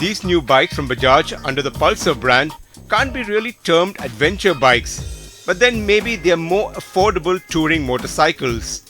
These new bikes from Bajaj under the Pulsar brand can't be really termed adventure bikes, but then maybe they are more affordable touring motorcycles.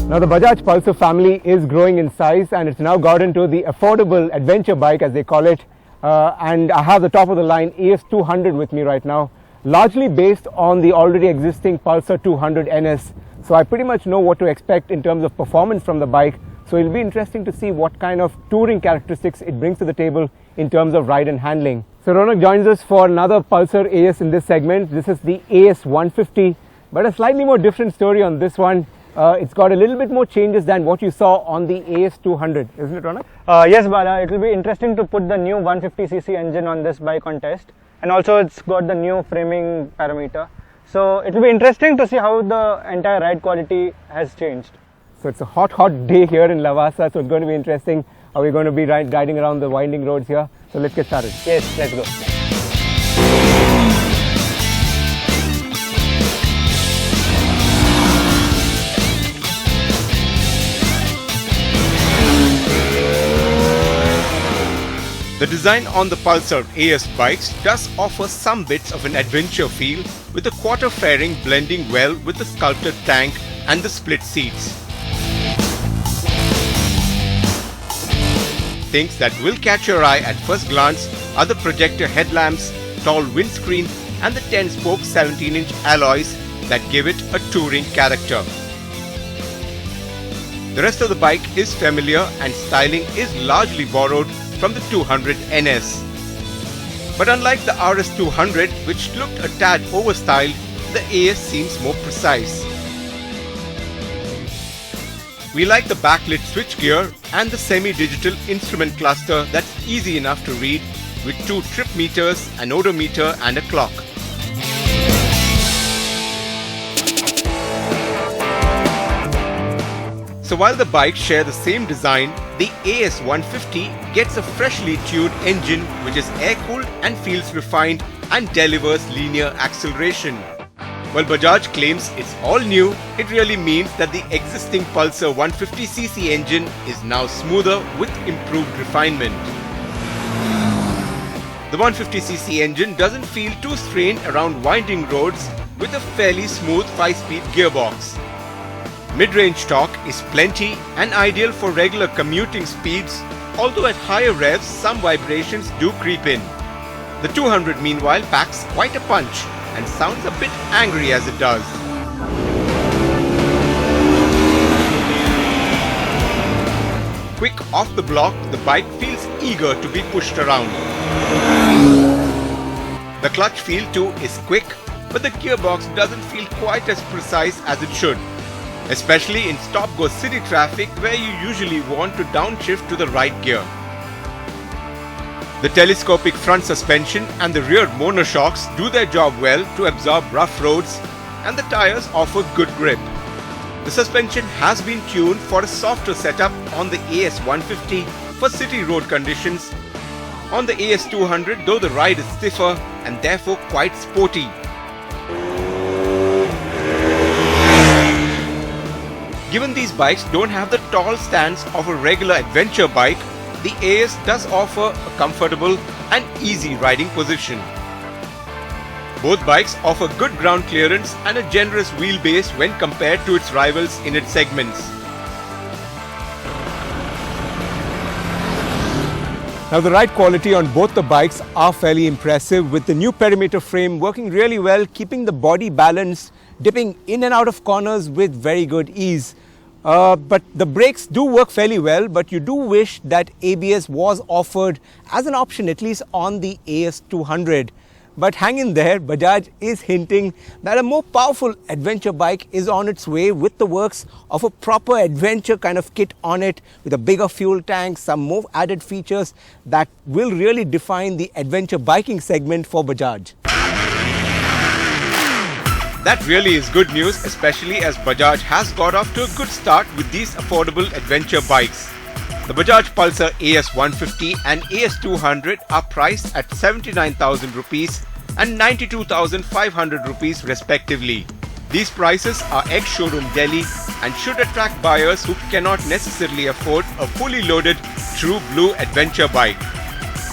Now the Bajaj Pulsar family is growing in size and it's now got into the affordable adventure bike as they call it, and I have the top of the line AS200 with me right now, largely based on the already existing Pulsar 200 NS. So I pretty much know what to expect in terms of performance from the bike, so it'll be interesting to see what kind of touring characteristics it brings to the table in terms of ride and handling. So Ronak joins us for another Pulsar AS in this segment. This is the AS150, but a slightly more different story on this one. It's got a little bit more changes than what you saw on the AS200, isn't it, Ronak? Yes, Bala. It will be interesting to put the new 150cc engine on this bike on test, and also it's got the new framing parameter. So it will be interesting to see how the entire ride quality has changed. So it's a hot day here in Lavasa, so it's going to be interesting how we're going to be riding around the winding roads here. So let's get started. Yes, let's go. The design on the Pulsar AS bikes does offer some bits of an adventure feel, with the quarter fairing blending well with the sculpted tank and the split seats. Things that will catch your eye at first glance are the projector headlamps, tall windscreen and the 10-spoke 17-inch alloys that give it a touring character. The rest of the bike is familiar and styling is largely borrowed from the 200 NS. But unlike the RS200, which looked a tad overstyled, the AS seems more precise. We like the backlit switchgear and the semi-digital instrument cluster that's easy enough to read with 2 trip meters, an odometer and a clock. So while the bikes share the same design, the AS150 gets a freshly tuned engine which is air-cooled and feels refined and delivers linear acceleration. While Bajaj claims it's all new, it really means that the existing Pulsar 150cc engine is now smoother with improved refinement. The 150cc engine doesn't feel too strained around winding roads with a fairly smooth 5-speed gearbox. Mid-range torque is plenty and ideal for regular commuting speeds, although at higher revs some vibrations do creep in. The 200 meanwhile packs quite a punch and sounds a bit angry as it does. Quick off the block, the bike feels eager to be pushed around. The clutch feel too is quick, but the gearbox doesn't feel quite as precise as it should, especially in stop-go city traffic where you usually want to downshift to the right gear. The telescopic front suspension and the rear monoshocks do their job well to absorb rough roads, and the tires offer good grip. The suspension has been tuned for a softer setup on the AS150 for city road conditions. On the AS200, though, the ride is stiffer and therefore quite sporty. Given these bikes don't have the tall stance of a regular adventure bike, the AS does offer a comfortable and easy riding position. Both bikes offer good ground clearance and a generous wheelbase when compared to its rivals in its segments. Now the ride quality on both the bikes are fairly impressive, with the new perimeter frame working really well, keeping the body balanced, dipping in and out of corners with very good ease. But the brakes do work fairly well, but you do wish that ABS was offered as an option, at least on the AS200. But hang in there, Bajaj is hinting that a more powerful adventure bike is on its way, with the works of a proper adventure kind of kit on it, with a bigger fuel tank, some more added features that will really define the adventure biking segment for Bajaj. That really is good news, especially as Bajaj has got off to a good start with these affordable adventure bikes. The Bajaj Pulsar AS150 and AS200 are priced at 79,000 rupees and 92,500 rupees respectively. These prices are ex-showroom Delhi and should attract buyers who cannot necessarily afford a fully loaded True Blue adventure bike.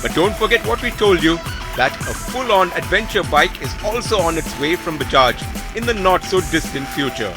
But don't forget what we told you, that a full-on adventure bike is also on its way from Bajaj in the not-so-distant future.